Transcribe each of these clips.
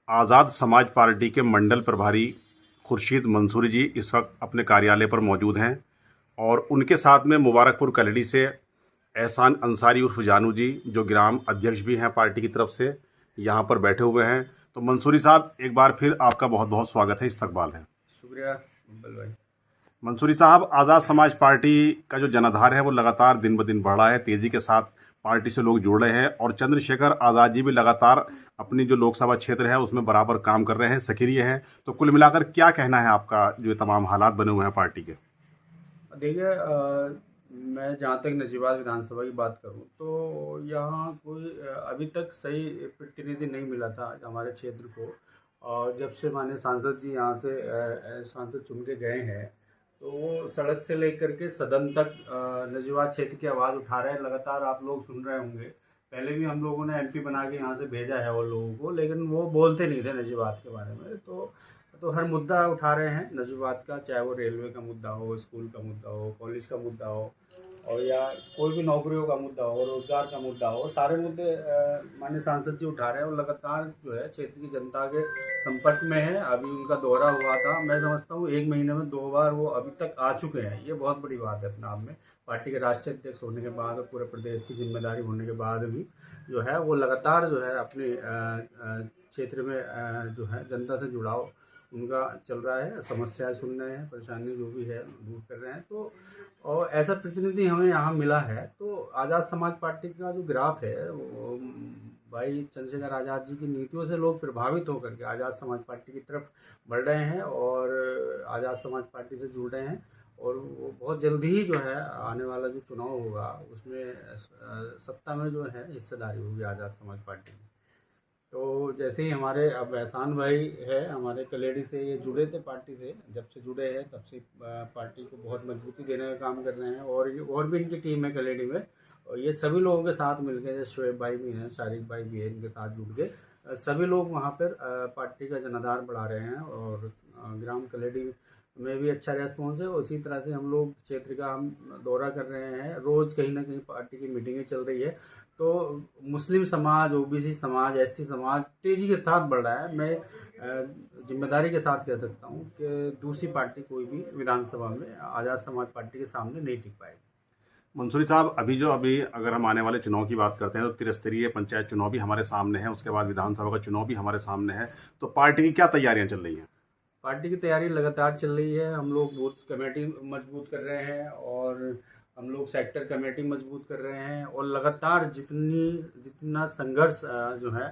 आज़ाद समाज पार्टी के मंडल प्रभारी खुर्शीद मंसूरी जी इस वक्त अपने कार्यालय पर मौजूद हैं और उनके साथ में मुबारकपुर कलड़ी से एहसान अंसारी उर्फ जानू जी, जो ग्राम अध्यक्ष भी हैं पार्टी की तरफ से, यहाँ पर बैठे हुए हैं। तो मंसूरी साहब, एक बार फिर आपका बहुत बहुत स्वागत है, इस्तकबाल है। शुक्रिया मुंबल भाई। मंसूरी साहब, आज़ाद समाज पार्टी का जो जनाधार है वो लगातार दिन ब दिन बढ़ रहा है, तेज़ी के साथ पार्टी से लोग जुड़ रहे हैं और चंद्रशेखर आज़ाद जी भी लगातार अपनी जो लोकसभा क्षेत्र है उसमें बराबर काम कर रहे हैं, सक्रिय हैं। तो कुल मिलाकर क्या कहना है आपका, जो ये तमाम हालात बने हुए हैं पार्टी के? देखिए, मैं जहाँ तक नजीबाद विधानसभा की बात करूँ तो यहाँ कोई अभी तक सही प्रतिनिधि नहीं मिला था हमारे क्षेत्र को। और जब से माननीय सांसद जी यहाँ से सांसद चुन के गए हैं तो वो सड़क से लेकर के सदन तक नजीबाद क्षेत्र की आवाज़ उठा रहे हैं। लगातार आप लोग सुन रहे होंगे, पहले भी हम लोगों ने एमपी बना के यहाँ से भेजा है वो लोगों को, लेकिन वो बोलते नहीं थे नजीबाद के बारे में। तो हर मुद्दा उठा रहे हैं नजूबात का, चाहे वो रेलवे का मुद्दा हो, स्कूल का मुद्दा हो, कॉलेज का मुद्दा हो, और या कोई भी नौकरियों का मुद्दा हो, रोजगार का मुद्दा हो, सारे मुद्दे माननीय सांसद जी उठा रहे हैं और लगातार जो है क्षेत्र की जनता के संपर्क में है। अभी उनका दौरा हुआ था, मैं समझता हूँ 1 महीने में 2 बार वो अभी तक आ चुके हैं। ये बहुत बड़ी बात है अपने आप में। पार्टी के राष्ट्रीय अध्यक्ष होने के बाद और पूरे प्रदेश की जिम्मेदारी होने के बाद भी जो है वो लगातार जो है अपने क्षेत्र में जो है जनता से जुड़ाव उनका चल रहा है, समस्याएं सुन रहे हैं, परेशानी जो भी है दूर कर रहे हैं। तो और ऐसा प्रतिनिधि हमें यहाँ मिला है। तो आज़ाद समाज पार्टी का जो ग्राफ है वो भाई चंद्रशेखर आज़ाद जी की नीतियों से लोग प्रभावित होकर के आज़ाद समाज पार्टी की तरफ बढ़ रहे हैं और आज़ाद समाज पार्टी से जुड़ रहे हैं। और वो बहुत जल्दी ही जो है आने वाला जो चुनाव होगा उसमें सत्ता में जो है हिस्सेदारी होगी आज़ाद समाज पार्टी की। तो जैसे ही हमारे अब एहसान भाई है हमारे कलेड़ी से, ये जुड़े थे पार्टी से, जब से जुड़े हैं तब से पार्टी को बहुत मजबूती देने का काम कर रहे हैं। और भी इनकी टीम है कलेड़ी में, और ये सभी लोगों के साथ मिलकर, जैसे शोएब भाई भी हैं, शारिक भाई भी है, इनके साथ जुड़ के सभी लोग वहाँ पर पार्टी का जनाधार बढ़ा रहे हैं। और ग्राम कलेड़ी में भी अच्छा रेस्पॉन्स है। उसी तरह से हम लोग क्षेत्र का हम दौरा कर रहे हैं, रोज़ कहीं ना कहीं पार्टी की मीटिंगें चल रही है। तो मुस्लिम समाज, ओबीसी समाज, एससी समाज तेज़ी के साथ बढ़ रहा है। मैं जिम्मेदारी के साथ कह सकता हूँ कि दूसरी पार्टी कोई भी विधानसभा में आज़ाद समाज पार्टी के सामने नहीं टिक पाएगी। मंसूरी साहब, अभी अगर हम आने वाले चुनाव की बात करते हैं तो त्रिस्तरीय पंचायत चुनाव भी हमारे सामने है, उसके बाद विधानसभा का चुनाव भी हमारे सामने है। तो पार्टी की क्या तैयारियां चल रही हैं? पार्टी की तैयारी लगातार चल रही है। हम लोग बूथ कमेटी मजबूत कर रहे हैं और हम लोग सेक्टर कमेटी मजबूत कर रहे हैं। और लगातार जितना संघर्ष जो है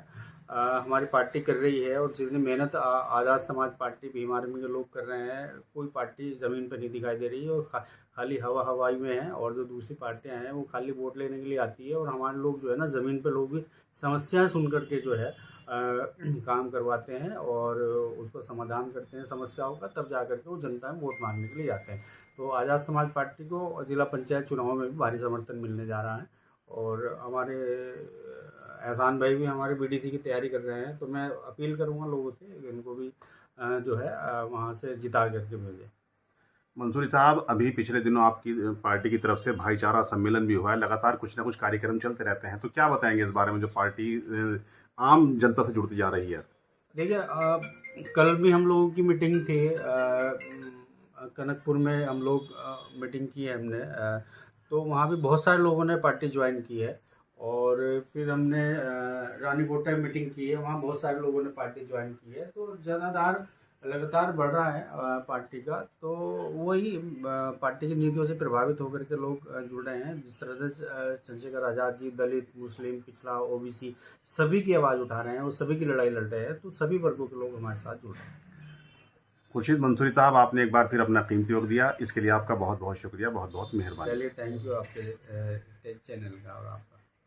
हमारी पार्टी कर रही है और जितनी मेहनत आज़ाद समाज पार्टी भीम आर्मी के लोग कर रहे हैं, कोई पार्टी ज़मीन पर नहीं दिखाई दे रही है और खाली हवाई में है। और जो दूसरी पार्टियां हैं वो खाली वोट लेने के लिए आती है, और हमारे लोग जो है ना ज़मीन पे लोग भी समस्याएं सुन करके जो है काम करवाते हैं और उसको समाधान करते हैं समस्याओं का, तब जा करके वो जनता में वोट मांगने के लिए जाते हैं। तो आज़ाद समाज पार्टी को जिला पंचायत चुनाव में भी भारी समर्थन मिलने जा रहा है। और हमारे एहसान भाई भी हमारे बीडीसी की तैयारी कर रहे हैं। तो मैं अपील करूँगा लोगों से कि इनको भी जो है वहाँ से जिता करके भेजें। मंसूरी साहब, अभी पिछले दिनों आपकी पार्टी की तरफ से भाईचारा सम्मेलन भी हुआ है, लगातार कुछ ना कुछ कार्यक्रम चलते रहते हैं। तो क्या बताएंगे इस बारे में, जो पार्टी आम जनता से जुड़ती जा रही है? देखिए, कल भी हम लोगों की मीटिंग थी, कनकपुर में हम लोग मीटिंग की है हमने, तो वहाँ भी बहुत सारे लोगों ने पार्टी ज्वाइन की है। और फिर हमने रानीकोटा में मीटिंग की है, वहाँ बहुत सारे लोगों ने पार्टी ज्वाइन की है। तो जनाधार लगातार बढ़ रहा है पार्टी का। तो वही पार्टी की नीतियों से प्रभावित होकर के लोग जुड़ रहे हैं। जिस तरह से चंद्रशेखर आज़ाद जी दलित, मुस्लिम, पिछड़ा, ओबीसी सभी की आवाज़ उठा रहे हैं और सभी की लड़ाई लड़ रहे हैं। तो सभी वर्गों के लोग हमारे साथ जुड़ रहे हैं। खुर्शीद मंसूरी साहब, आपने एक बार फिर अपना कीमती वक्त दिया, इसके लिए आपका बहुत बहुत शुक्रिया, बहुत बहुत मेहरबानी। चलिए, थैंक यू आपके चैनल का और आप